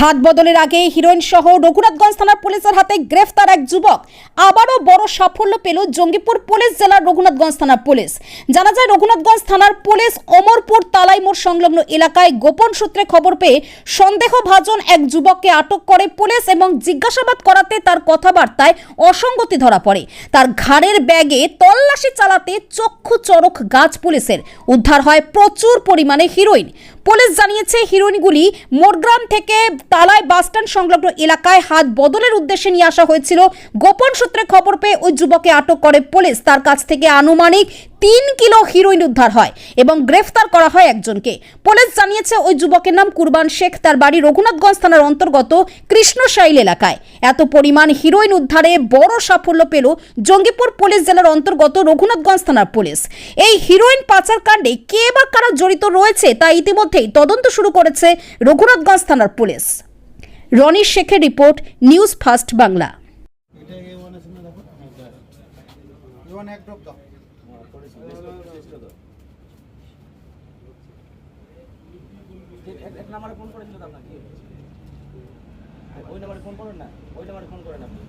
হাত বদলের আগে হিরোইন সহ রঘুনাথগঞ্জ থানার পুলিশের হাতে গ্রেফতার এক যুবক। আবারও বড় সাফল্য পেল জঙ্গিপুর পুলিশ জেলার রঘুনাথগঞ্জ থানার পুলিশ। জানা যায় রঘুনাথগঞ্জ থানার পুলিশ অমরপুর তালাই মোড় সংলগ্ন এলাকায় গোপন সূত্রে খবর পেয়ে সন্দেহভাজন এক যুবককে আটক করে পুলিশ এবং জিজ্ঞাসাবাদ করাতে তার কথাবার্তায় অসঙ্গতি ধরা পড়ে। তার ঘাড়ের ব্যাগে তল্লাশি চালাতে চক্ষু চড়ক গাছ পুলিশের উদ্ধার হয় প্রচুর পরিমাণে হিরোইন। পুলিশ জানিয়েছে হিরোইনগুলি মোরগ্রাম থেকে তালাই বাসস্ট্যান্ড সংলগ্ন এলাকায় হাত বদলের উদ্দেশ্যে নিয়ে আসা হয়েছিল। গোপন সূত্রে খবর পেয়ে ওই যুবককে আটক করে পুলিশ। তার কাছ থেকে আনুমানিক 3 কিলো হিরোইন উদ্ধার হয় এবং গ্রেফতার করা হয় একজনকে। পুলিশ জানিয়েছে ওই যুবকের নাম কুরবান শেখ, তার বাড়ি রঘুনাথগঞ্জ থানার অন্তর্গত কৃষ্ণশাইল এলাকায়। এত পরিমাণ হিরোইন উদ্ধারে বড় সাফল্য পেল জঙ্গিপুর পুলিশ জেলার অন্তর্গত রঘুনাথগঞ্জ থানার পুলিশ। এই হিরোইন পাচার কাণ্ডে কে বা কারা জড়িত রয়েছে তা ইতিমধ্যেই তদন্ত শুরু করেছে রঘুনাথগঞ্জ থানার পুলিশ। রনি শেখের রিপোর্ট, নিউজ ফার্স্ট বাংলা। এক নাম্বারে ফোন করেছিল তো আপনাকে, ওই নাম্বারে ফোন করেন না, ওই নাম্বারে ফোন করেন আপনি।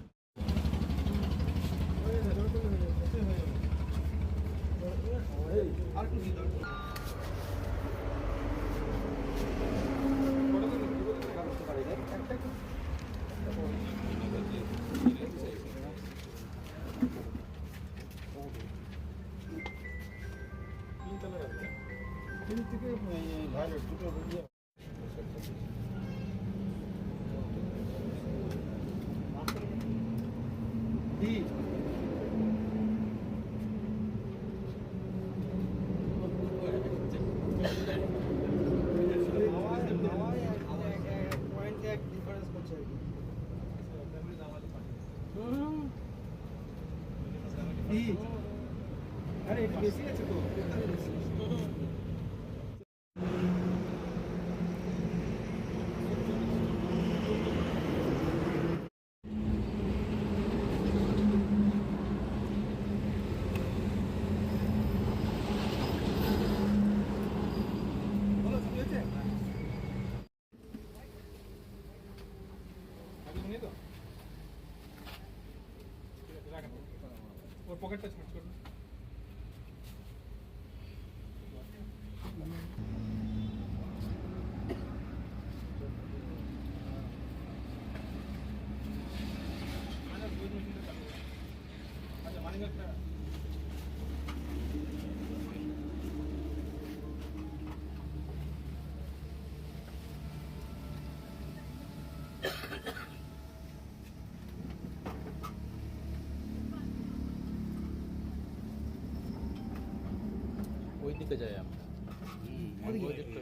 अरे बेसी আছে তো और पॉकेट टच मत करना। अच्छा मानिंग का ওই দিকে যাই আমরা।